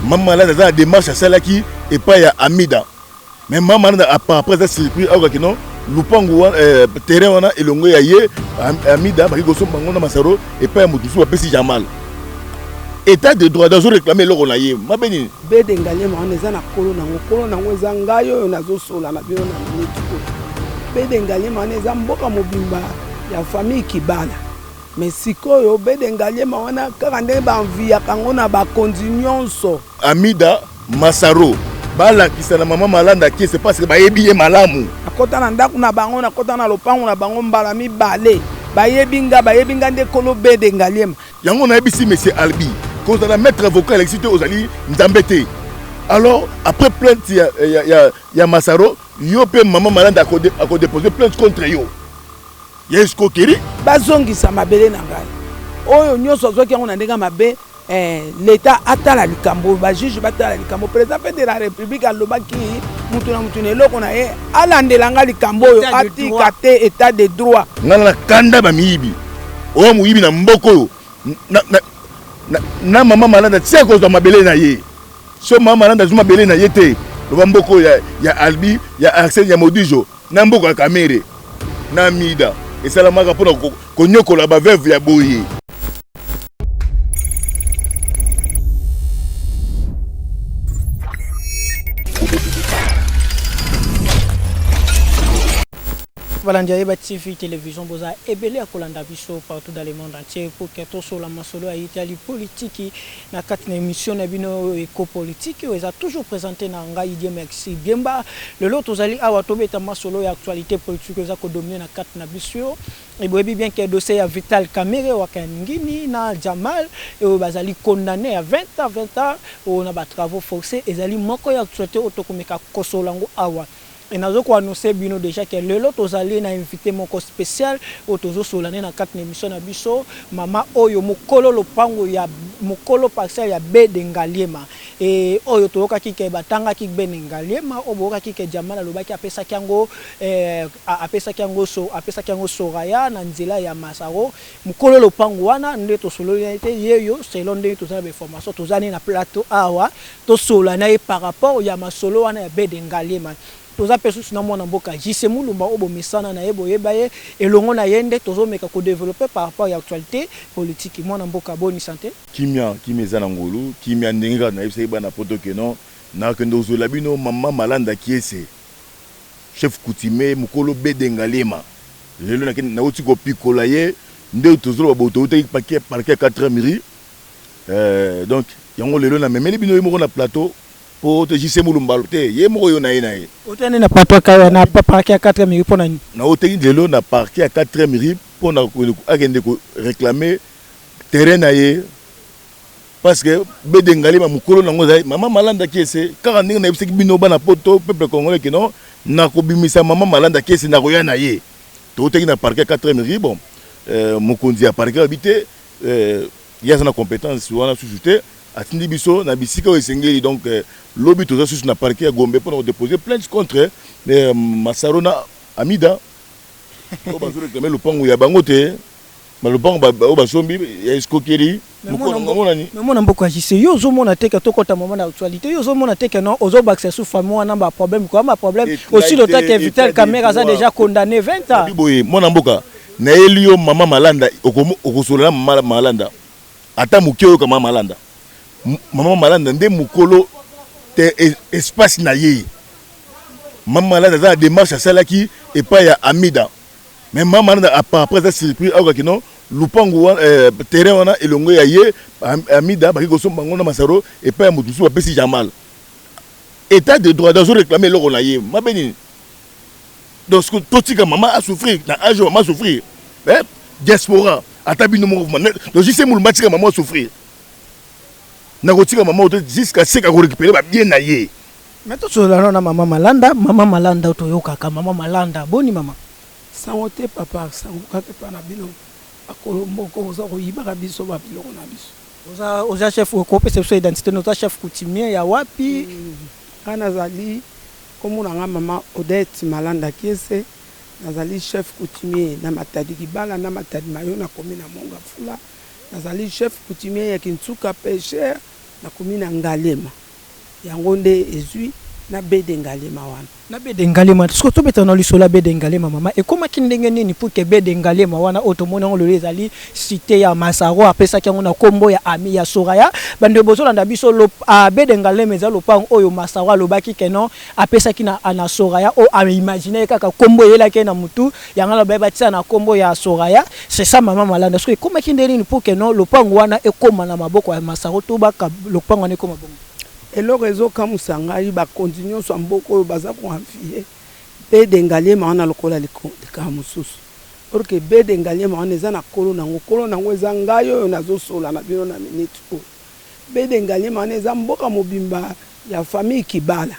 maman là dans la démarche à celle qui et pas ya Amida mais maman là après ça surpris alors que non lupango terrain wana elongo ya ye Amida baki ko somba ngona masaro et pas mutusu apesi Jamal état de droit d'azo réclamer loko na ye mabeni bede ngaliema on eza na kolo nango eza ngayo nazo sola na bino na minute bede ngaliema on eza mboka mobimba ya famille Kibala mais sikoyo bede ngaliema wana kaka nde ba envie kango na ba continuance Amida Masaro bala kisana mama malanda qui c'est parce que ba yebi malamu akota na ndako na bango na kota na lopango na bango mbala mibale ba yebinga nde kolo bede ngaliema yango na yebisi monsieur Albi quand on a maître avocat l'excité aux ali ndambete alors après plainte ya Masaro yo pe mama malanda a déposé plainte contre yo ya escroquerie bazongisa mabele na ngai oyo nyonso azoki yango na ndenge mabe l'état atala likambo ba juge batala likambo président de la république alobaki mutu na mutu eloko na ye alandelanga likambo oyo atika te état de droit ngana na kanda ba miyibi oyo muyibi na mboko oyo na mama malanda tia kozwa mabele na ye so mama malanda zuma mabele na ye te loba mboko ya Albi ya Arsène ya Modijo na mboko ya Kamere na Mida esalamaka mpona konyokola baveuve ya boye. Voilà, Ndiaye TV télévision boza ebele akolanda biso partout dans le monde entier pour que tout sur la masolo a Italie politique na quatre émission na bino éco-politique ils a toujours présenté na ngai Dieu merci Biemba le lot ozali awa tobeta masolo ya actualité politique za ko dominer na quatre na biso et bien que dossier ya Vital Kamerhe wakangini na Jamal et bazali condamné à 20 ans on a ba travaux forcés ezali moko ya actualité otokomeka kosolango awa. Et nous avons annoncé déjà que le lot aux alliés n'a invité mon co spécial au tozo solane na quatre émissions na biso mama oyo mukolo lopango ya mukolo parcelle ya bede ngaliema et oyo toka kike batanga kike bede ngaliema oboka kike Jamal lobaki apesa kyango soraya na nzela ya Masaro mukolo lopango wana nde to solone yeyo selon nde to za information to zani na plateau awa to solana par rapport ya masolo wana ya bede ngaliema toza pesusu na mwana mboka JC Mulumba obo misana na yebo yebaye elongo na yende tozo meka ko développer par rapport à l'actualité politique mwana mboka boni santé kimia za ngolu kimia ndinga na yebisa bana poto ke non na kendo zo labino mama malanda kiese chef coutumier mukolo bede ngalema lelo na uti ko pikola ye nde tozo ba boto uti parquet 4 miri donc yango lelo na memeli bino yemo na plateau pour te JC Mulumba te ye moko yo na ye na ye otene na plateau ka na parquet 4 miri pona ni na oteni lelo na parquet 4 miri pona agende ko réclamer terrain na ye parce que bede ngalema mukolo nango za mama malanda kiese kaka ndinga na yebisaki bino bana poto peuple congolais que non na ko bimisa mama malanda kiese na ko ya na ye to oteni na parquet 4 miri bon mokonzi ya parquet habité ya na compétence wana sous-juté atindi biso na bisika esengeli donc lobby toza sous na parquet ya Gombe pour déposer plainte contre Masaro na Amida o bazuru réclamer lupango ya bango te ma lupango ba basombi ya escroquerie mona mboko JC yo zo mona te ka tokota moment na actualité yo zo mona te ka non ozo baxer sous famille wana ba problème quoi ma problème aussi le temps que Vital Kamerhe a déjà condamné 20 ans boye mona mboka na elio mama malanda okosola mama malanda ata mukio kama malanda mama malanda nde mukolo te espace na ye mama malanda za démarche à salaki et pas ya Amida mais mama malanda après ça surpris alors que non lupango terrain wana elongo ya ye Amida baki ko somba ngona Masaro et pas ya mutusu apesi Jamal état de droit d'azo réclamer loko na ye mabeni donc totika mama a souffrir na âge mama souffrir diaspora atabino mouvement donc JC Mulumba tika mama souffrir na kotika mama jusqu'à ce qu'on récupérer ba bien na ye mais to solana na mama malanda to yokaka mama malanda boni mama sangote papa sangoka te pa na bino akolo moko oza koyiba biso ba biloko na biso oza chef ko pesa so identité notre chef coutumier ya wapi ana zali komuna nga mama Odette Malanda Kiese nazali chef coutumier na Matadi Kibala na Matadi Mayo na commune na Monga Fula nazali chef coutumier ya Kintsuka Pêcheur nakomi na Ngalema yango nde ezwi na bede Ngalema wana na bede Ngalema siko tobeta na lisola bede Ngalema mama ekomaki ndenge nini pour que bede Ngalema wana otomona ngo lelo ezali cité ya Masaro apesaki yango na kombo ya ami ya Soraya bande bozolanda biso bede Ngalema eza lopango oyo Masaro alobaki keno apesaki na Soraya o imaginer kaka kombo yelaki na mutu yanga la beba tia na kombo ya Soraya c'est ça mama malanda siko ekomaki ndenge nini pour que non lopango wana ekoma na maboko ya Masaro to baka lopango wana ekoma bongo eloko ezokamusa ngai bakonzi nyonso ya mboka oyo baza koanfie bede Ngalema wana lokola likama mosusu orke bede Ngalema wana eza na kolo nango eza ngai oyo nazosola na bino na minute oyo bede Ngalema wana eza mboka mobimba ya famille Kibala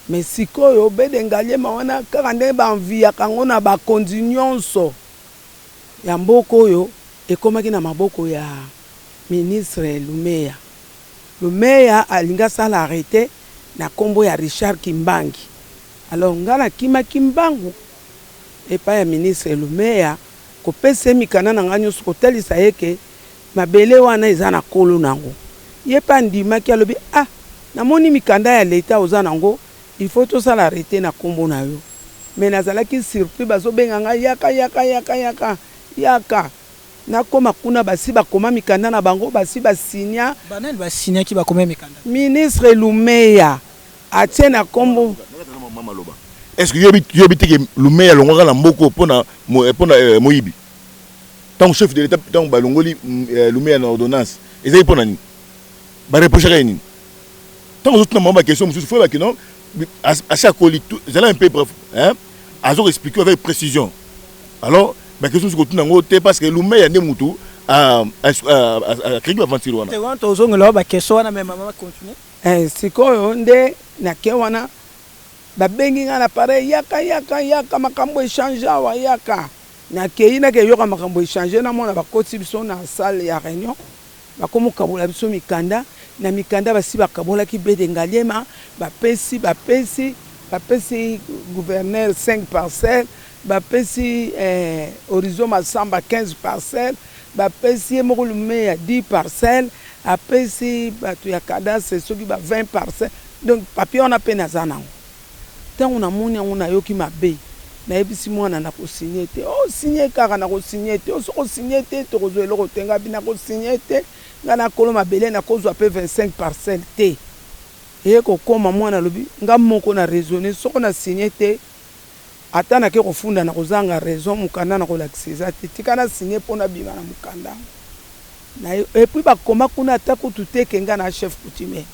mais sikoyo bede Ngalema wana kaka nde banviaka yango na bakonzi nyonso ya mboka oyo ekomaki na maboko ya ministre Lumeya. Lumeya alinga sala arrêté na kombo ya Richard Kimbangi. Alors ngala kima Kimbangu epa ya ministre Lumeya ko pese mikana na nganyo ko telisa yeke mabele wana eza na kolo nango. Yepa ndima ki alobi namoni mikanda ya leta oza nango il faut to sala arrêté na kombo na yo. Mais nazalaki surpris bazo benga nga yaka na koma kuna basi bakoma mikanda na bango basi basinya banani basinya ki bakoma mikanda ministre Lumeya atie na kombo est-ce que yobi teke Lumeya longoka na mboko pona moyibi tant chef de l'état tant balongoli Lumeya na ordonnance ezai pona ni ba reprocher ni tant autres na mamba question mususu faut que non à chaque colis j'allais un peu bref hein azo expliquer avec précision alors mais question sur tout nango te parce que Lumeya ne mutu a créé aventure wana te wanto ozongela ba question wana mais maman continuer sikoyo nde na ke wana babengi nga na pare yaka makambo échange wa yaka na ke ina ke yoka makambo échange na mona bakoti biso na salle ya réunion bakomo kabola biso mikanda na mikanda basi bakabola ki bede Ngalema bapesi gouverneur 5 parcelles bapesi Horizon Masamba 15 parcelles bapesi moko Lumeya 10 parcelles apesi bato ya cadastre soki ba 20 parcelles donc papier on a peine azanango tango na moni yango na yoki mabe na yebisi mwana na ko signer te signer kaka na ko signer te soko signer te to kozo eloko tenga bina ko signer te ngana kolo mabele na kozwa pe 25 parcelles te ko koma mwana lobi nga moko na raisonner soko na signer te atana ke kofunda na kozanga raison mukanda na kolakisa te tikana signer pona bima na mukanda na et puis bakoma kuna atako tuteke nga na chef coutumier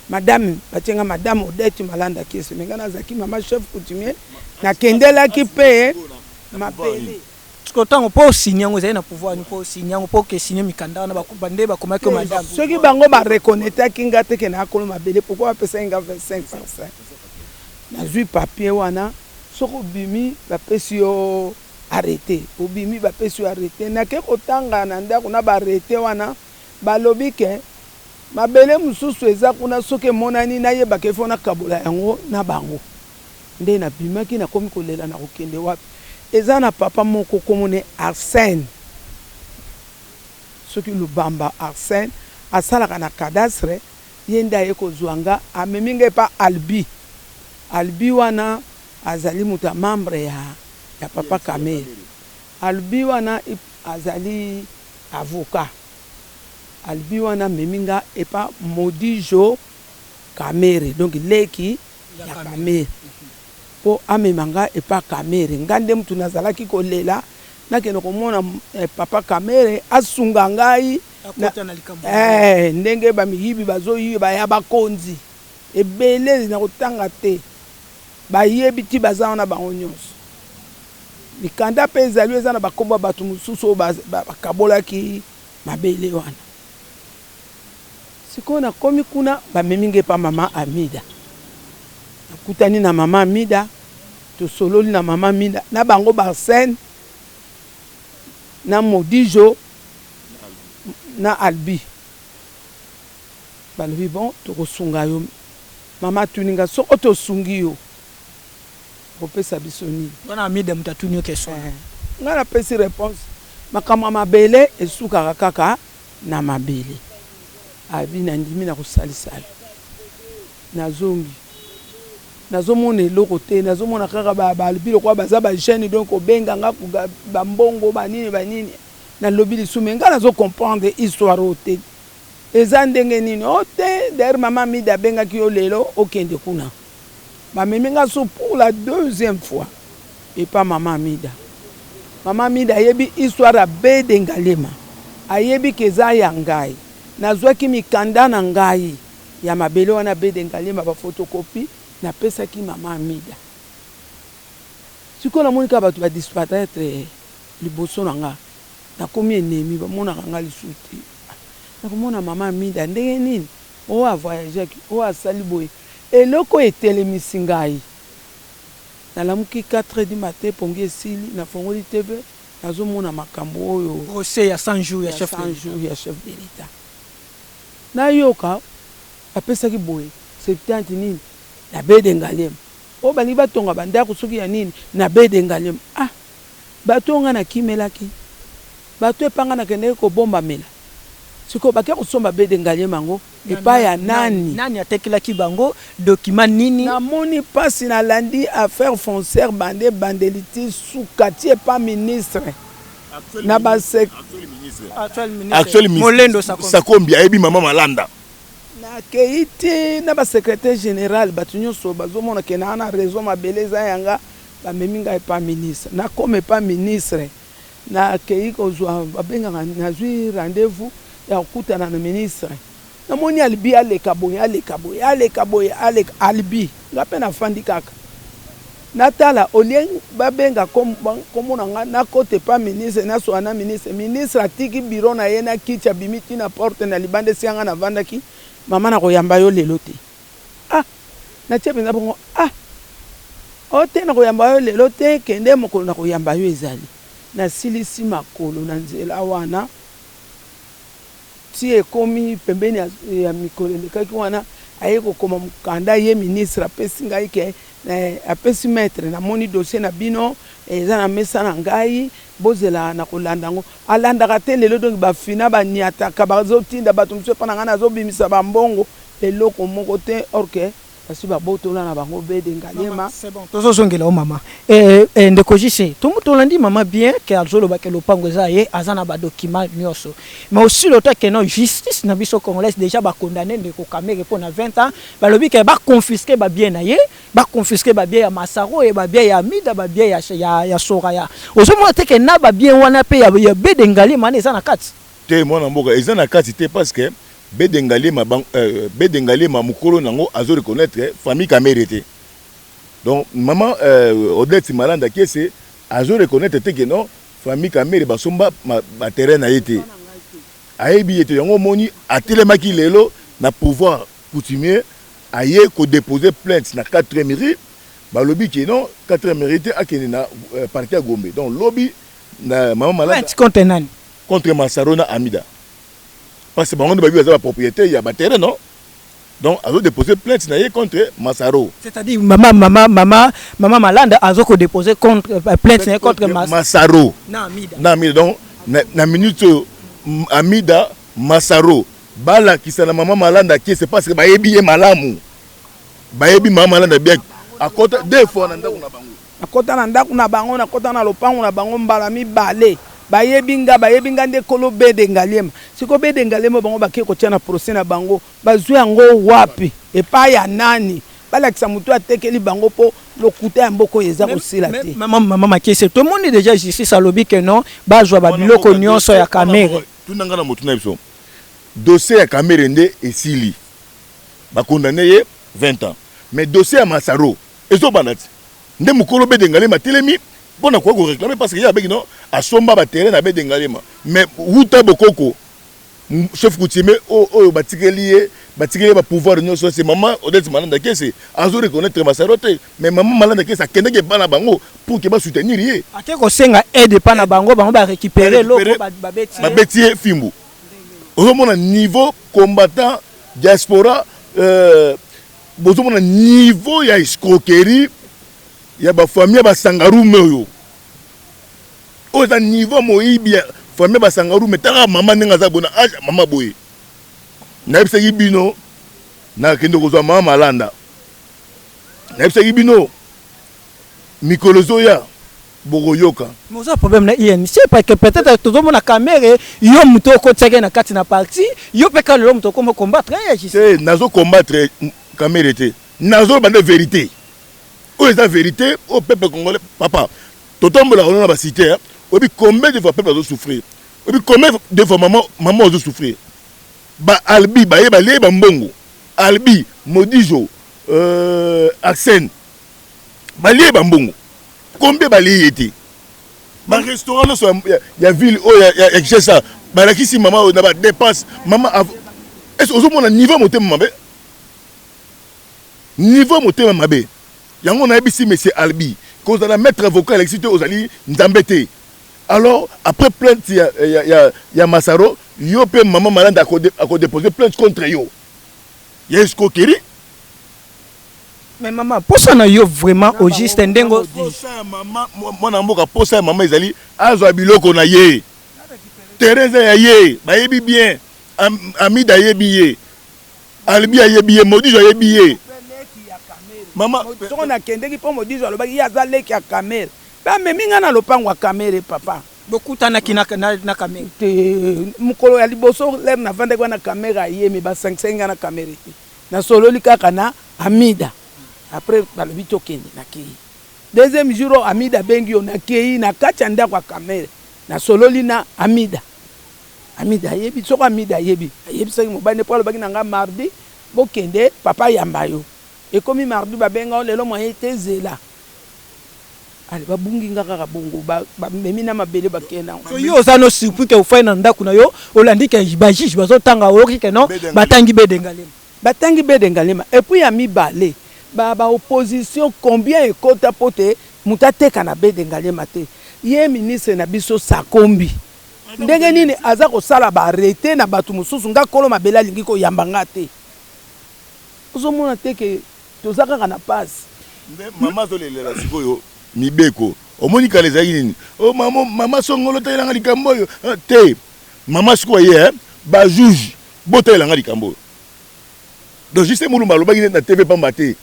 madame batenga madame Odette Malanda kese mengana zaki mama chef coutumier na kendela ki pe mapele kotango po signer ngo zai na pouvoir ni po signer ngo po ke signer mikanda na bakubande bakoma ke madame soki bango ba reconnaître kinga te ke na kolo mabele pourquoi pesa nga 25%. Na zui papier wana soko bimi bapesi yo arrêté obimi bapesi yo arrêté na ke kotanga na ndako na ba arrêté wana balobi ke mabele mususu eza kuna soki monani na yeba ke fona kabola yango na bango nde na bimaki na komi kolela na kokende wapi eza na papa moko komone Arsène soki Lubamba Arsène asalaka na cadastre yenda ye kozwanga ameminga pa Albi wana azali muta membre ya papa Kamel Albi wana azali avocat Albi wana meminga epa Modijo Kamere donc leki ya Kamere po amemanga epa Kamere ngande mtu nazalaki kolela nakene komona papa Kamere asunga ngai ndenge bamiyibi bazoyiba ya bakonzi ebele na kotanga te bayebi ti baza wana bango nyonso mikanda pe ezali eza na bakombo bato mosusu bakabolaki mabele wana sikoyo nakomi kuna bameminge pa mama Amida nakutani na mama Amida tosololi na mama Amida na bango Barsène na Modijo na Albi balobi bon tokosunga yo mama tuninga soko tosungi yo kopesa biso nini wana Amida mutatuni yo question nga na pesi réponse makambo mabele esukaka kaka na mabele abi nandimi na kosalisa nazongi nazomona eloko te nazomona kaka balobi lokola baza bajeune donc obenganga bambongo banini nalobi lisumu nga nazokomprendre histoire oyo te eza ndenge nini o te d'ailleurs mama Mida abengaki yo lelo okende kuna bamemi nga so pour la deuxième fois epa mama Mida ayebi histoire ya Bede Ngalema ayebi ke eza ya ngai nazwaki mikanda na ngai ya mabele wana Bede Ngalema bafotokopi napesaki mama Mida sikoyo namoni kaka bato badisparaître liboso na nga nakomi enemi bamonaka nga lisusu te nakomona mama Mida ndenge nini oyo avoyageaki oyo asali boye eloko etelemisi ngai nalamuki 4h du matin pongi esili nafongoli tv nazomona makambo oyo procès ya 100 jours ya chef de l'État nayoka apesaki boye 70 nini na Bede Ngalema oyo balingi batonga bandako soki ya nini na Bede Ngalema bato nga nakimelaki bato epanga nakendeki kobombamela sikoyo bakia kosomba Bede Ngalema yango epai ya nani atekelaki bango document nini namoni pasi nalandi affaire foncière bandeliti sukati epa ministre na actuel ministre Sakombi ayebi mama Malanda nakei te na basekrétaire général bato nyonso bazomona ke naa na raison mabele eza yanga bamemi ngai epa ministre nakoma epa ministre nakei kozwa babengaka nazwi rendez-vous ya kokutana na ministre namoni alibi aleka boye alibi nga mpe nafandi kaka natala olie babenga komona nga nakota epa ministre nasoa na ministre atiki biro na ye na kiti abimi ntina porte na libanda esi yanga navandaki mama na koyamba yo lelo te natia mpenza bongo o te na koyamba yo lelo te kende mokolo na koyamba yo ezali nasilisi makolo na nzela wana ti ekomi pembeni ya mikolo elekaki wana aye kokoma mokanda ye ministre apesi ngai ke apesi maître namoni dossier na bino eza na mesa na ngai bozela na kolanda yango alandaka te lelo donki bafina baniataka bazotinda bato mosusu epa na ngai nazobimisa bambongo eloko moko te orke kasi babotola na bango Bede Ngalema c'est bon tozozongela o mama ndeko jise tolandi mama bien ke azolobaka lopango eza ye aza na badocument nyonso mais aussi le temps que non justice na biso congolaise déjà bakondamné ndeko Kamere mpo na 20 ans balobi ke baconfisque babien na ye baconfisque babien ya Masaro e babien ya Mida babien ya Soraya ozomona te ke na babien wana pe ya Bede Ngalema eza na kati te mwana mboka eza na kati te parce que Bede Ngalema mukolo nango azo reconnaître famille Kamere te donc maman Odette Malanda kiese azo reconnaître te que non famille Kamere basomba ba terrain na yete ayebi yete yango moni atelemaki lelo na pouvoir coutumier aye ko déposer plainte na 4e mairie balobi que non 4e mairie akene na parquet à Gombe donc lobby na maman Malanda contre nani contre Masaro na Amida parce que bango babi baza propriétaire ya ba terrain non donc azo déposer plainte na ye contre Masaro c'est-à-dire maman Malanda azo ko déposer contre plainte contre Masaro na Amida donc na minute Amida Masaro bala kisana maman Malanda qui c'est parce que bayebi ye malamu bayebi maman Malanda bien akota deux fois na ndako na bango nakota na lopango na bango mbala mibale bayebinga nde kolo Bede Ngalema siko Bede Ngalema bango bakie kotia na procès na bango bazwi yango wapi epai ya nani balakisa mutu atekeli bango po lokuta ya mboko eza kosila te mama makese tout le monde déjà justice alobi que non bazwa babiloko nyonso ya Kamere tunanga na motu na biso dossier ya Kamere nde esili bakondamné ye 20 ans mais dossier ya Masaro ezobanda ti nde mukolo Bede Ngalema telemi mpona koka réclamer parce que ye abeki non asomba baterrain na Bede Ngalema mais wuta bokoko chef coutumier oyo batikeli ye bapouvoir nyonso c'est maman Odette Malanda kese azo reconnaître Masaro te mais maman Malanda kese akendeki epa na bango pour ke basoutenir ye ake kosenga aide epa na bango barécupérer loko babeti ye fimbu ozomona niveau combattant diaspora bozomona niveau ya escroquerie ya bafamille basangarume oyo oza niveau moyibi ya famille basangarume taka mama ndenge aza bona age mama boye nayebisaki bino nakende kozwa mama malanda nayebisaki bino mikolo zoya bokoyoka mais oza problème na INC parce que peut-être tozomona caméra yo moto okotiaki na kati na parti yo mpe ka lelo moto okoma combattre te nazo combattre caméra te nazoloba nde vérité oyo eza vérité au peuple congolais papa totombola kolona basité oyebi combien de fois peuple azosouffrir oyebi combien de fois maman azosouffrir albi bayeba lie bambongo albi modijo Arsène balie bambongo combien balie été ba restaurant no so ya ville o ya Kinshasa balakisi maman na ba dépense maman est-ce ozomona niveau motema mabe yango na yebisi monsieur Albi cause na maître avocat l'électricité ozali ndambete alors après plainte ya Masaro yo pe maman malanda a déposé plainte contre yo ya escroquerie. Mais maman, pour ça, yo vraiment au juste ndengo. Pour ça, maman, moi mboka pour ça maman ezali azwa biloko na ye. Teresa ya ye, ba yebi bien. Amida yebi ye. Albi yebi ye, Modijo yebi ye. Maman, soko na kendeki po Modijo alobaki ya zaleki ya kamera. Ba meminga na lopango ya kamera papa. Bokutana kina na kamera. Mukolo ya liboso ler na vande kwa na kamera ye me ba 5 na kamera. Na sololi kaka na Amida. Après balobi tokende na kei deuxième jour Amida bengi on na kei na kati anda kwa kamera na sololi na Amida yebi soko Amida yebi saki mobane polo baki nanga mardi bokende papa yambayo ekomi mardi babenga lelo moyen tezela ali babungi ngaka bongo ba memi na mabele bakenda so yo za no surpris ke ufaina ndaku na yo olandi ke bajiji bazotanga oloki ke non batangi bedengalema et puis ami balé ba opposition combien ekota pote mutateka na bedengalema te ye ministre na biso Sakombi ndenge nini aza ko sala ba arrêter na batu mususu nga kolo mabela lingi ko yambanga te ozomona te ke tozaka na passe maman zolelela sikoyo mibeko omoni kalezaki nini oh maman songolo tayelanga likambo yo te maman sikoye ba juge botelanga likambo donc juste mulumba lobaki na TV pamba te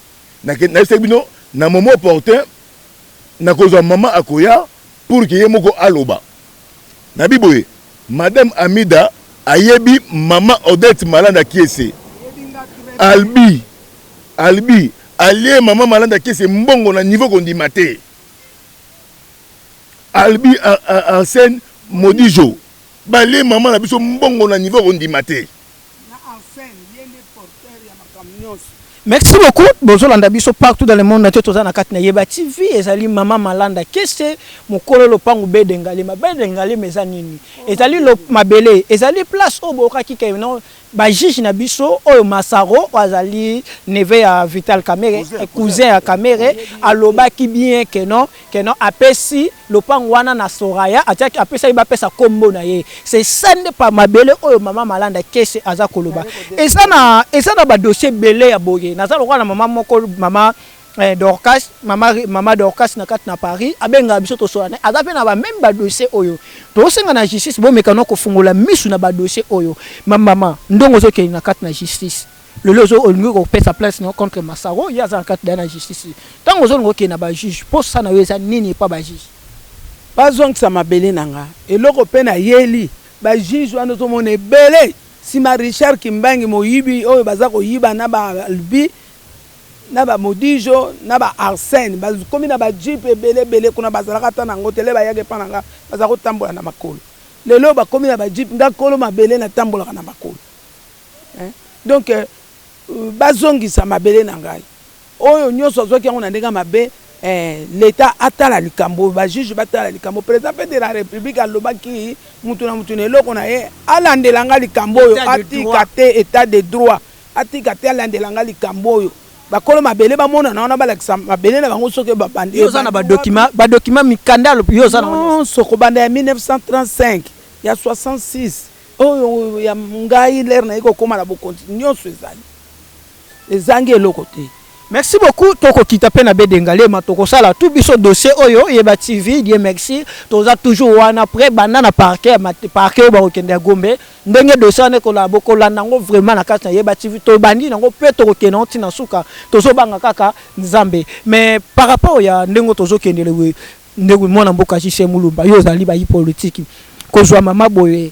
na sebino na moment opportun na kozwa maman akoya pour que yemoko aloba na biboye madame Amida ayebi maman Odette Malanda kiese albi alie maman Malanda kiese mbongo na niveau kondima te albi Arsène Modijo balie maman na biso mbongo na niveau kondima te. Merci beaucoup. Bonjour Landabiso partout dans le monde entier toza na kati na Yeba TV ezali maman Malanda kese mokolo lopangu bedengalema eza nini ezali lo mabele ezali place au bokaki ke non ba juge na biso oyo Masaro azali neve ya Vital Kamerhe cousin ya Kamerhe alobaki bien que non apesi lopangu wana na Soraya ataki apesa iba pesa kombo na ye c'est sande pa mabele oyo maman Malanda kese aza koloba eza na ba dossier belé ya boye nazalo kwa na maman moko maman Dorcas maman Dorcas na kati na Paris abenga biso to soana azape na ba même ba dossier oyo to senga na justice bo mekano ko fungola misu na ba dossier oyo maman ndongo zo ke na kati na justice le lozo olingo ko pesa place no contre Masaro ya za kati na justice tango zo ngo ke na ba juge pour ça na weza nini pa ba juge bazong sa mabele nanga eloko pe na yeli ba juge wana to mona belé sima Richard Kimbangi moyibi oyo baza ko yiba na ba Albi na ba Modijo na ba Arsène bakomi na ba jeep belé kuna bazalaka ta nango tele ba yake pananga baza ko tambola na makolo lelo bakomi na ba jeep ngakolo mabele na tambola na makolo donc bazongisa mabele na ngai oyo nyoso zoki yango na ndenga mabe l'état atala likambo ba juge batala likambo président de la république alobaki mutu na mutu eloko na ye alandelanga likambo oyo atika te état de droit atika te alandelanga likambo oyo bakolo mabele bamona na wana balakisa mabele na bango soki babande yoza na ba document mikandalo yoza na soko banda ya 1935 ya 66 oyo ya ngai ler na iko koma na bokonti nyonso ezali ezangi eloko te Merci beaucoup. Toko kitape na bedengale ma toko sala tout biso dossier oyo yeba TV die merci. Toza toujours wana après banda na parquet ba okende Gombe. Ndenge dossier ne ko la boko la nango vraiment na kata yeba TV to bandi nango pe toko kena ntina suka tozo banga kaka Nzambe. Mais par rapport ya ndengo tozo kendele we ndeko mwana mboka Jise Mulumba yo zali ba politique. Ko zwa mama boye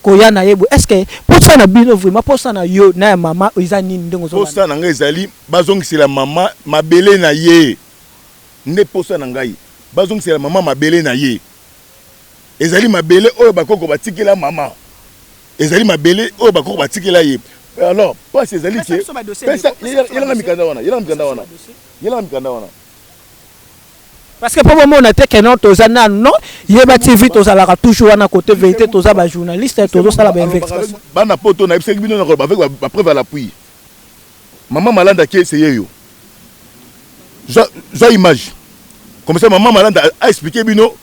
koyana yebo est-ce que pour ça na bino vraiment pour ça na yo na mama izani ndenge zo pour ça na ngai ezali bazongisela mama mabele na ye nde pour ça na ngai bazongisela mama mabele na ye ezali mabele oyo bakoko batikela mama ezali mabele oyo bakoko batikela ye alors pas ezali que pesa yela mikanda wana parce que pour le moment on a été que non tozana non yeba TV tozalaka toujours na côté vérité toza ba journaliste tozo sala ba investigation bana poto na ebiseki bino na avec ba preuve à l'appui maman Malanda qui essayé yo za image comme ça maman Malanda a expliqué bino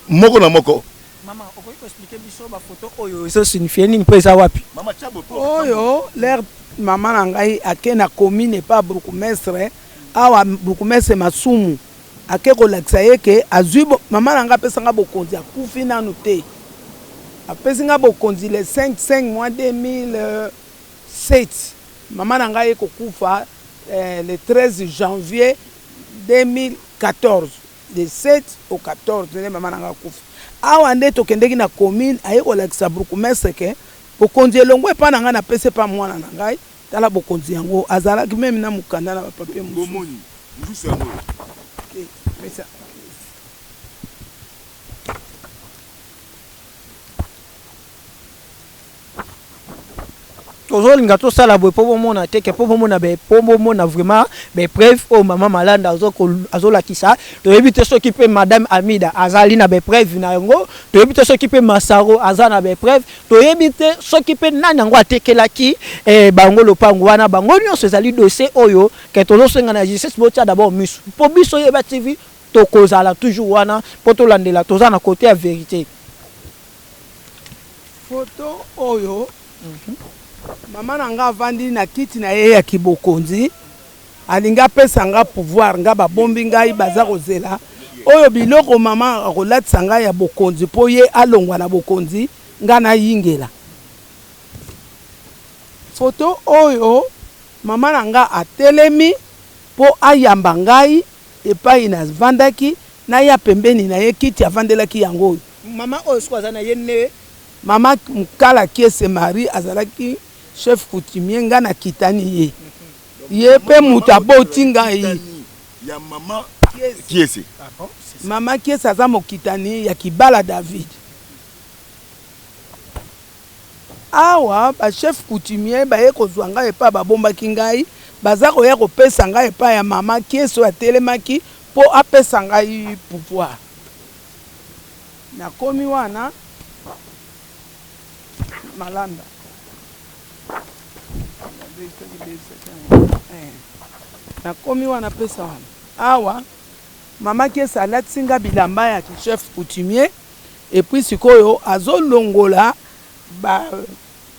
moko na moko maman okoki ko expliquer biso ba photo oyo ça signifie nini pesa wapi mama chabo oyo l'air maman na ngai akena commune pas bourgmestre awa bourgmestre Masumu ake kolakisa ye ke azwi mama nanga pesanga bokonzi akufi nanu te apesinga bokonzi le 5 mois 2007 mama nanga ye kokufa le 13 janvier 2014 de 7 au 14 ne mama nanga kufa awa nde tokendeki na commune aye kolakisa bourgmestre ke bokonzi elongo epa nanga na pese pa mwana na ngai tala bokonzi yango azalaki meme na mukanda na bapapie mosusu ça. tozolinga tosala boye po bomona te ke po bomona be po bomona vraiment be preuve o mama Malanda azolakisa toyebi te soki pe madame Amida azali na be preuve na yango toyebi te soki pe Masaro azana be preuve toyebi te soki pe nani yango atekelaki bango lopango wana bango nyonso ezali dossier oyo ke tozosenga na justice botia d'abord misu po biso yeba TV tokozala toujours wana po tolandela toza na côté ya vérité photo oyo mama nanga avandi na kiti na ye ya kibokonzi alinga pesa nga pouvoir nga babombi ngai baza kozela oyo biloko mama akolatisa ngai ya bokonzi po ye alongwa na bokonzi nga na yingela foto oyo mama nanga atelemi po ayamba ngai epai na vandaki na ya pembeni na ye kiti avandelaki yango oyo mama oyo sikoza na ye ne mama mukala kiese Marie azalaki chef coutumier nga na kitani ye pe mutu aboti ngai ya mama kiese mama kiese aza mokitani ya Kibala David awa ba chef coutumier baye kozwa ngai epa babombaki ngai baza koya kopesa ngai epa ya mama kiese oyo atelemaki po apesa ngai pouvoir nakomi wana Malanda nakomi wana pesa wana awa mama kiesa alatisi nga bilamba ya chef coutumier epuis sikoyo azolongola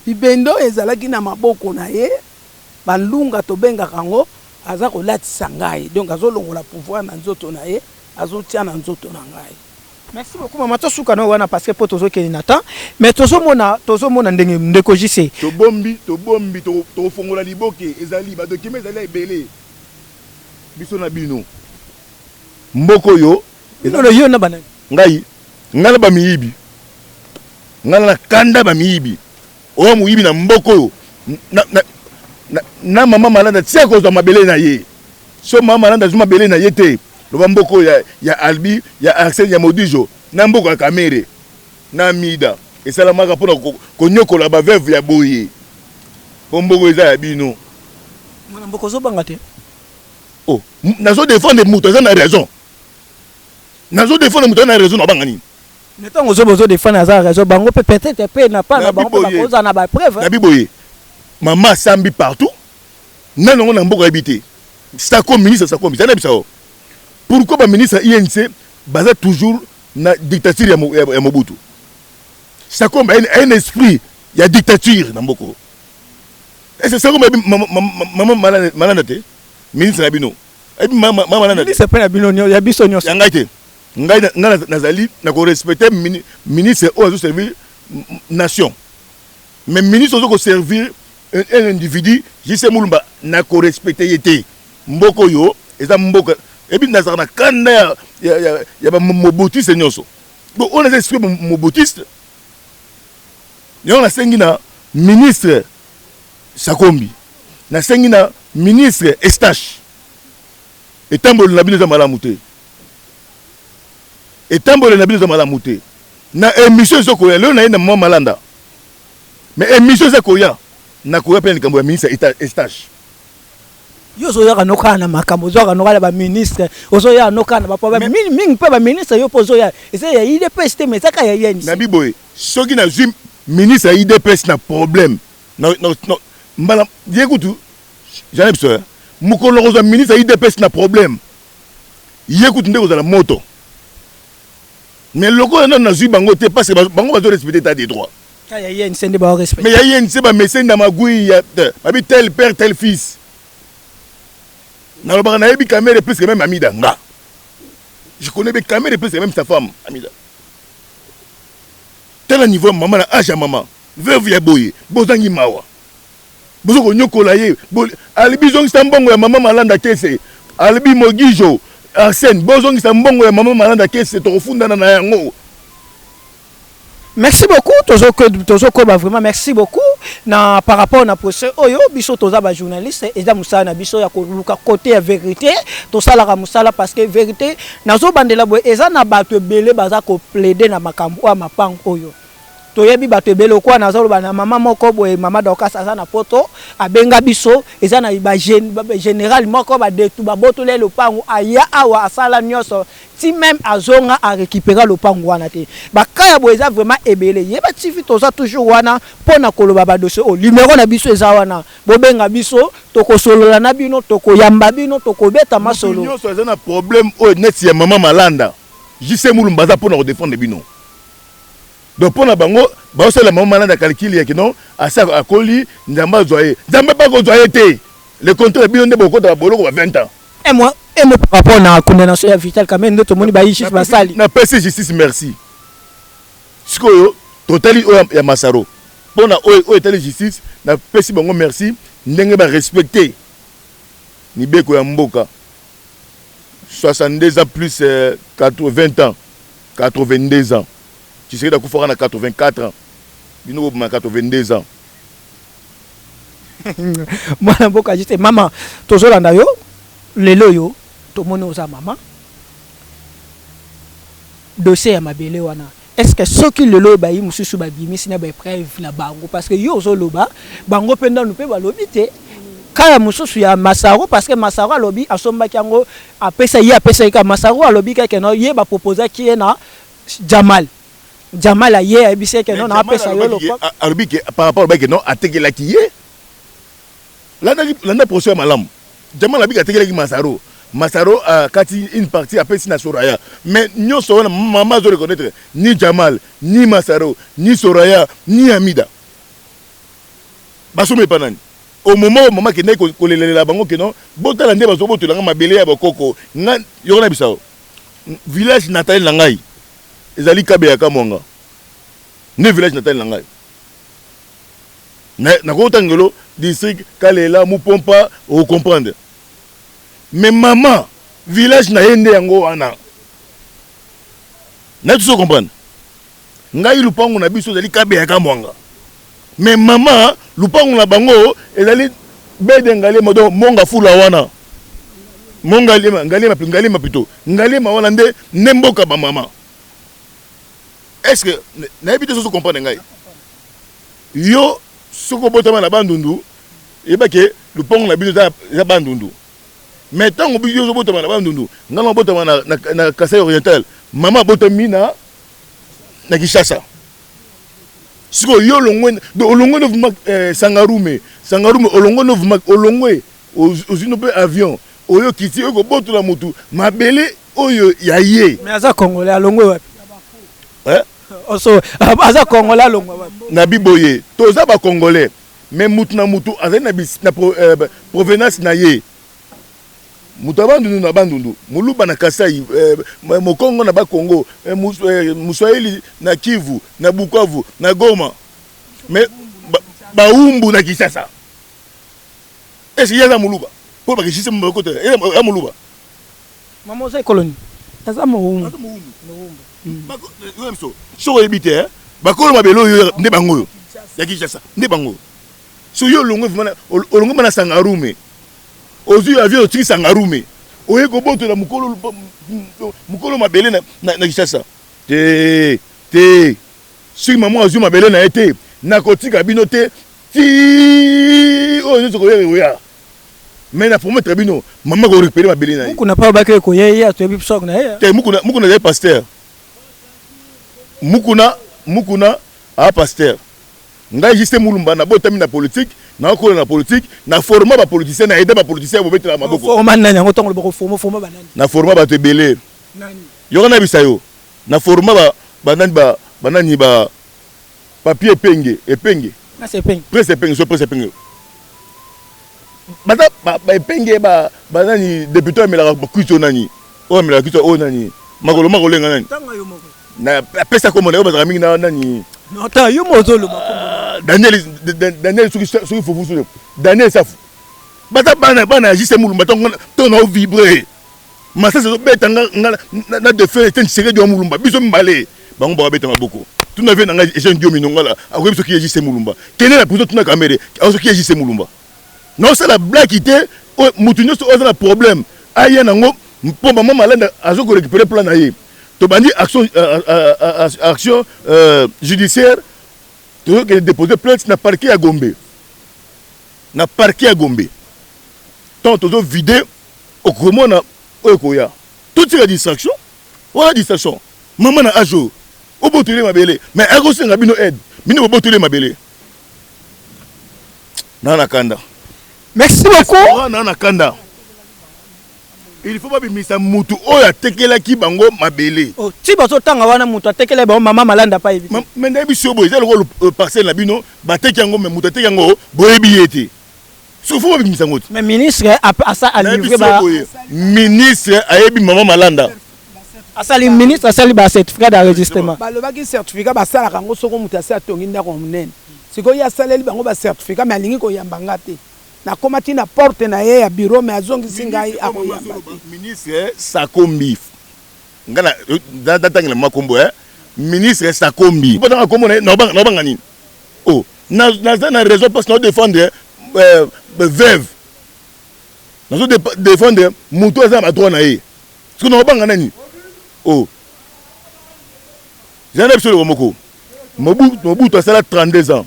bibendo ezalaki na maboko na ye balunga tobengaka yango aza kolatisa ngai donc azolongola pouvoir na nzoto na ye azotia na nzoto na ngai. Merci beaucoup maman tosuka no wana parce que po tozo keni nata mais tozo mona ndenge ndeko Jise to bombi to fongola liboke ezali ba document ezali ebele biso na bino mboko yo ezali yo na bana ngai ngala ba miyibi ngala kanda ba miyibi o muyibi na mboko yo na mama Malanda tseko zo mabele na ye so mama Malanda zuma bele na ye te loba mboko ya Albi ya Arsène ya Modijo na mboko ya Kamere na Mida esalamaka pona konyokola ba veuve ya boye po mboko eza ya bino mwana mboko zo banga te oh nazo défendre muto za na raison nazo défendre muto na raison na banga nini netango zo bozo défendre za raison bango peut-être pe na pas na bango ba koza na ba preuve na biboye mama sambi partout nanongo na mboko habité Sako ministre Sako ministre na bisao pourquoi ba ministre INC baza toujours na dictature ya Mobutu Sako un esprit ya dictature na mboko est-ce Sako maman Malanda te ministre na bino et puis mama malanda ministre pe na bino ya biso nyonso ngai te ngai nazali na ko respecter ministre o azo servir nation mais ministre ozo ko servir un individu jise mulumba na ko respecter yete mboko yo eza mboka et puis nazaka na kanda ya ba mobotiste nyonso donc on a esprit mobotiste na sengi na ministre Sakombi na sengi na ministre Estache etambolo na bino za malamu te etambolo na bino za malamu te na émission zokoya leo na mama malanda mais émission zokoya na koya pe nkambo ya ministre Estache yo zo ya noka na makambo zo ya noka ba ministre ozo ya noka na ba mingi pe ba ministre yo pozo ya ese ya IDPS te mais saka ya yeni na biboye soki na zim ministre ya IDPS na problème no mbala yekutu j'en ai besoin mukolo roza ministre ya IDPS na problème yekutu ndeko za la moto mais loko na zui bango te parce que bango bazo respecter ta des droits ya yeni sende ba respect mais ya yeni c'est ba mécène na magui ya babi tel père tel fils na lobaka na yebi caméra plus que même Amida nga je connais bien caméra plus que même sa femme Amida tel niveau maman na âge maman veuve ya boye bozangi mawa bozo ko nyokola ye alibi zongi mbongo ya maman malanda kese alibi mogijo Arsène bozongi mbongo ya maman malanda kese to kofundana na yango. Merci beaucoup, Tozo Koba, vraiment merci beaucoup. Na, par rapport à procès, oyo, biso toza ba journaliste, et moussa na biso ya luka côté ya vérité, to sala ka musala parce que vérité, nazo bandela boy, eza na bato belé baza ko plaider na makambo a mapang oyo. Toyebi bato ebele kwa nazo ba na mama moko boy, mama doka saza na poto, abenga biso, eza na ba général moko ba detu ba botole le pango aya awa asala nyoso. Si même azonga a récupérer le pango wana te bakaya boeza vraiment ebele yeba tifi toza toujours wana pona koloba ba dossier o numéro na biso eza wana bobenga biso tokosolola na bino tokoyamba bino tokobeta masolo nyoso eza na problème o net ya mama malanda jise mulumba za pona ko défendre bino donc pona bango ba osala mama malanda calcul ya kino asa akoli ndamba zoye ndamba ba ko zoye te le contrat bino nde boko ta boloko ba 20 ans et moi par rapport à la condamnation à Vital quand même notre monde ba justice basali na PC justice merci sikoyo totali ya Masaro pona o etali justice na PC bango merci ndenge ba respecter ni beko ya mboka 62 ans plus 80 ans 82 ans tu serais d'accord na 84 ans bino na 82 ans moi mboka juste maman tozolanda yo lelo yo tomoni oza mama dossier ya mabele wana est-ce que ceux qui lelo ba yi mususu ba bimisi na ba preuve na bango parce que yo zo loba bango penda no pe ba lobi te kaya mususu ya Masaro parce que Masaro alobi asomba kiango apesa ka Masaro alobi ka no ye ba proposer ki na Jamal a ye ebise ke non apesa yo lo alobi ke par rapport ba ke non atekela ki ye landa procès malam Jamal a dit que Masaro a kati une partie après si na Soraya mais nous sommes maman zo reconnaître ni Jamal ni Masaro ni Soraya ni Amida basome panani au moment où maman qui n'est ko lelela bango que non botala nde bazo botula mabele ya bokoko nga yona bisao village natal na ngai ezali kabe ya kamonga ne village natal na ngai na kotangelo district Kalela Mupompa au comprendre mais maman village na yende yango wana na tu comprendre ngai lupango na biso ezali kabe ya kamwanga mais maman lupango na bango ezali bedengale modo monga fula wana monga lema ngali mapito ngali ma wana nde nemboka ba maman est-ce que na habite so comprendre ngai yo soko botama na bandundu eba ke lupango na biso za bandundu mais tant que yo botama na bandundu ngana botama na Kasai oriental mama botami na Kishasa siko yo longwe no sangarume olongwe ozino pe avion oyo kiti yo boto la mutu mabele oyo yaye mais aza congolais alongwe wapi also aza congolais alongwe wapi na biboye toza ba congolais mais mutu na mutu azali na provenance na ye Mutabandundu na bandundu, Muluba na Kasai, Mokongo na Bakongo, Muswahili na Kivu, na Bukavu, na Goma. Mais Baumbu na Kinshasa. Est-ce qu'il y a un Muluba? Pour que je dise mon côté, il y a un Muluba. Maman, c'est colonie. C'est ça mon so ebité bakolo mabelo yo nde bango ya Kinshasa nde bango so yo longo olongo mana sangarume ozu avion otiki sangarume oye ko boto la mukolo mabele na Kinshasa te si maman azu mabele na été na kotika bino te ti o nzo ko ya mais na promettre bino maman ko récupérer mabele na muku na pa ba ke ko ye to bi sok na ye te muku na pasteur mukuna a pasteur ngai juste mulumba na botami na politique na ko na politique na forma ba politicien na aider ba politicien bo betela maboko forma nani ngo tongo boko forma ba nani na forma ba te belé nani yo na bisayo na forma ba nani ba papier epenge na c'est epenge presse epenge bata ba epenge ba nani député mais la kuito nani o mais la kuito o nani magolo lenga nani tanga yo moko na pesa comme on est bazara mingi na nani non ta yo mozolo makombo Daniel soki fofu Daniel safu bata bana juste mulumba ton na vibrer masa se beta na de faire ten série de mulumba biso mbale bango ba beta maboko tu na vie na ngai jeune dio minongala akobi soki juste mulumba kene na puto tu na caméra soki juste mulumba non c'est la blague ité mutunyo so na problème aya nango mpo mama malanda azoko récupérer plan na ye to bandi action judiciaire to que déposer plainte na parquet à Gombe tant to vider au comment na okoya toute la distraction maman na ajo obotule mabele mais akosenga bino aide bino obotule mabele na kanda merci beaucoup na kanda. Il faut pas bimisa mutu oya tekela ki bango mabele. Oh, ti bazo tanga wana mutu atekela ba mama malanda pa ebi. Mais na biso boy, ezalo ko parcelle na bino, ba tekango mais mutu tekango boyebi yete. So faut pas bimisa ngoti. Mais ministre asa a livré ba ministre ayebi mama malanda. Asali ministre asali ba certificat d'enregistrement. Ba lobaki certificat ba sala kango soko mutu asa tongi ndako munene. Siko ya saleli bango ba certificat mais alingi ko yambanga te. Na komati na porte na ye ya bureau mais azongi singai akoyamba ministre Sakombi ngana datangela makombo ministre Sakombi pendant kombo na banga nini oh na raison parce que nous défendre veuve nous défendre muto za matro na ye parce que na banga nani oh j'ai absolument moko mobu to sala 32 ans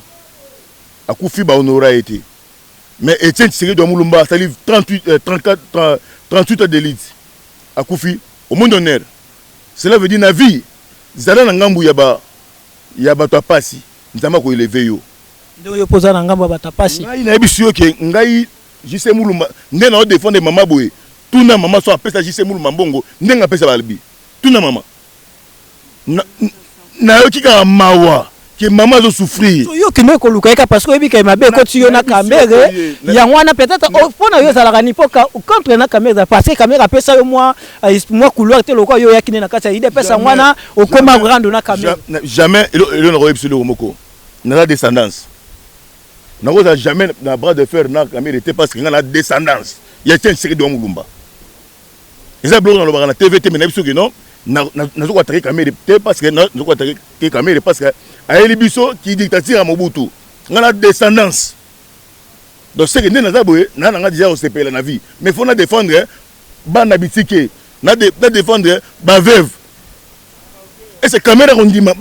akufi ba honora été. Mais Etienne Tshisekedi de Moulumba, ça livre 38 ans d'élite. À Koufi, au monde d'honneur. Cela veut dire na vie. Zala na ngambu yaba to pasi. Nzamba ko élever yo. Ndo yo poza na ngambu yaba to pasi. Ngai na ebisio ke ngai jise Moulumba, nde na défendre mama boye. Tuna mama so apesa jise Moulumba mbongo, nde nga pesa balbi. Tuna mama. Na yo kika mawa. Que maman a souffrir. Yo qui me koluka parce que ebi ka mabe ko tiyo na caméra ya wana peut-être pona yo sala kani poka contre na caméra parce que caméra pesa yo moi couloir te lokwa yo yakine na kata ide pesa wana okoma grande na caméra. Jamais il n'aurait pas le moko. Na descendance. Na ko jamais na bras de fer na caméra était parce que na descendance. Ya tient série de Mulumba. Ils ont bloqué dans le TVT mais na biso que non. Na zo ko attaquer caméra parce que na zo ko attaquer caméra parce que Aïe Bisso qui dictature à Mobutu. On a la descendance. Donc c'est que nous avons déjà au la vie. Mais il faut défendre ban habitike, défendre ba veuve. Et c'est caméra qu'on dit ba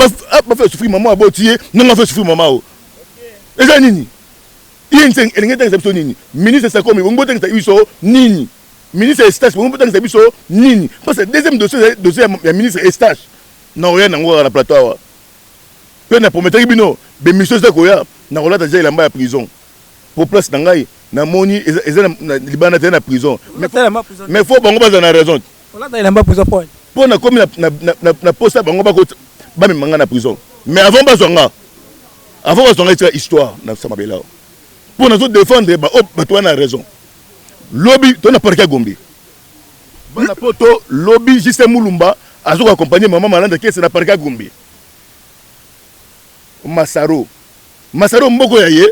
fait souffrir maman abotier, non fait souffrir maman. Et ça nini. Il y a une exception nini. Ministre ça comme on bote biso nini. Ministre Estache, on bote biso nini. Parce que deuxième dossier ya ministre Estache. Non rien na la plateau. Pe na promettre bino be mission za koya na kolata déjà il en prison pour place nangai na moni eza na libana te na prison mais faut bango ba na raison kolata il en prison pour na comme na poste bango ba ko ba manga na prison mais avant ba zonga ita histoire na sama bela pour nous défendre ba to na raison lobby to na parquet Gombe bana poto lobby juste mulumba azo accompagner maman malanda qui c'est na parka gombe Masaro mboko ya ye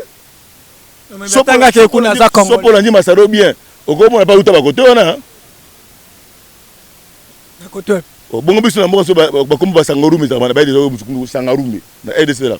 sopanga ke kuna za Congo sopo la ni Masaro bien okomo na pas uta ba côté wana na côté bongo biso na mboko so ba kombo ba sangarumi za bana ba de sangarumi na RDC là.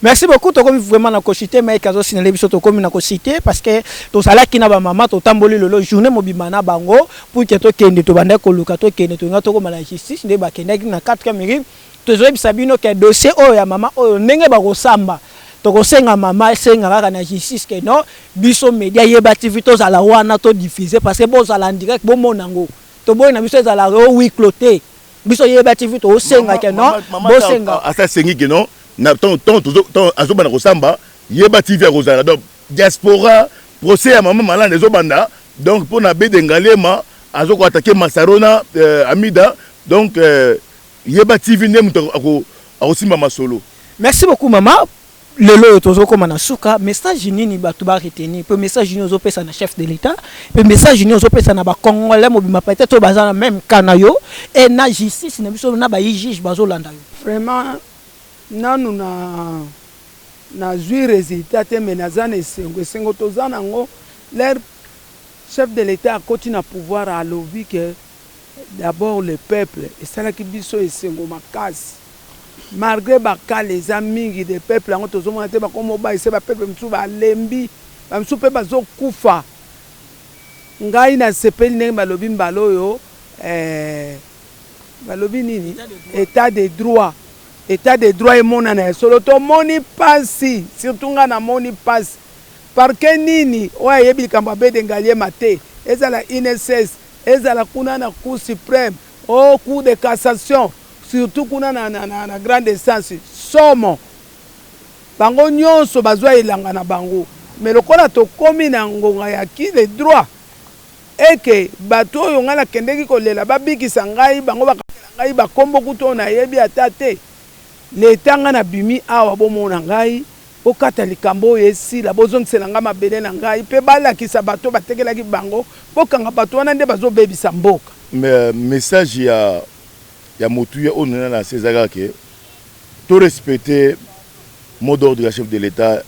Merci beaucoup to comme vraiment na ko citer mais kazo signaler biso to comme na ko citer parce que to sala kina ba mama to tamboli lolo journée mobimana bango pour que to kende to banda ko luka to kende to ngato ko mala justice nde ba kende na 4 miri to zo bisabino ke dossier o ya mama o ndenge ba ko samba to ko senga mama senga kaka na justice ke no biso media yeba TV to zala wana to diffuser parce que bo zala en direct bo monango to boy na biso zala o wi cloté biso yeba TV to senga ke no bo senga asa sengi ke no na ton azoba na kosamba yeba TV ya kozala donc diaspora procès ya maman malande ezobanda donc pour na bede ngalema azoko attaquer Masarona Amida donc yeba TV ne muto akosimba masolo. Merci beaucoup maman lelo tozo koma na suka message nini batu ba retenir pe message nini ozo pesa na chef de l'état pe message nini ozo pesa na ba congolais mobima peut-être bazana même kanayo et na justice na biso na ba juge bazo landa yo vraiment nanu na zui résultat te mais naza na esengo toza nango leur chef de l'état akoti na pouvoir alobi que d'abord le peuple esalaki biso esengo makasi malgré bakala eza mingi de peuple yango tozomona te bakomo baise bapeuple mosusu balembi bamisusu mpe bazokufa ngai nasepeli ndenge balobi mbala oyo balobi nini état de droit emonana ya solo tomoni pasi surtout nga namoni pasi parke nini oyo ayebi likambo abede ngaliema te ezala INSS ezala kuna na cour suprême o cour de cassation surtout kuna na grande instance somo bango nyonso bazwa elanga na bango mais lokola tokomi na ngonga ya ki le droit eke bato oyo nga nakendeki kolela babikisa ngai bango bakapela ngai bakombo kutu oyo nayebi ata te leta nga na bimi awa bomona ngai okata likambo oyo esila bozongisela nga mabele na ngai mpe balakisa bato batekelaki bango bokanga bato wana nde bazobebisa mboka. Message ya motuya oyo nena na César ke to respecter mot d'ordre du chef de l'État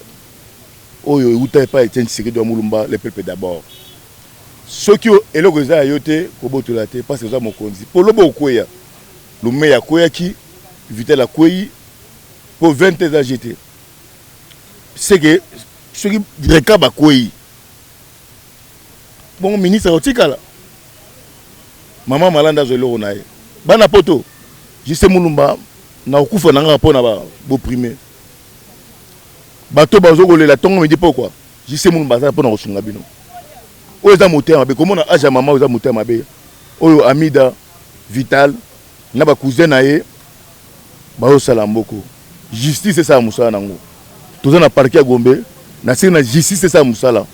oyo euta pas Etienne Tshisekedi wa Mulumba le peuple d'abord soki eloko eza yo te kobotola te parce que eza mokonzi polobo okweya lume ya kweyaki Vitel akwei pour 20 ans j'étais c'est que ce qui récap akwei bon ministre otikala maman malanda zelo nae bana poto juste mulumba na okufa nanga pona ba boprimé bato bazokolela tongo me dit pourquoi juste mulumba za pona kosunga bino oyo za moteur mabe komona aja mama oyo za moteur mabe oyo Amida Vital na ba cousin nae bao salamboko justice ça musala nango toza na parquet ya Gombe na sina na justice ça musala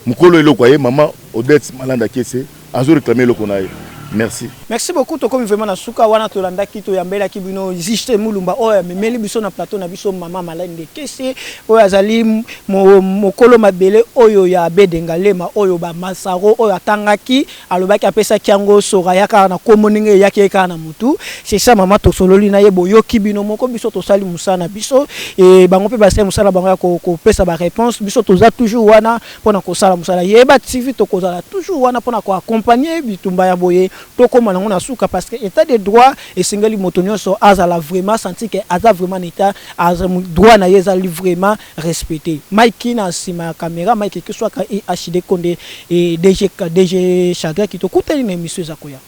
mukolo eloko ye mama Odette Malanda kese azo réclamer eloko na ye. Merci. Merci beaucoup to comme vraiment na suka wana to landa kito ya mbela kibino juste mulumba oya memeli biso na plateau na biso mama malande kese oya azali mokolo mabele oyo ya bedengalema oyo ba Masaro oyo atangaki alobaki apesa kiango sora yaka na komoninge yake kana mutu c'est ça mama to sololi na yebo yo kibino moko biso to sali musana biso et bango pe ba sala musala bango ko pesa ba réponse biso to za toujours wana pona ko sala musala yeba TV to ko za toujours wana pona ko accompagner bitumba ya boye tokoma nango na suka parce que état de droit et singali motonyo so azala vraiment senti que aza vraiment état aza droit na yeza vraiment respecté Mike na sima caméra Mike que soit HD Konde et DG Chagra qui to kuteli na émission za koya.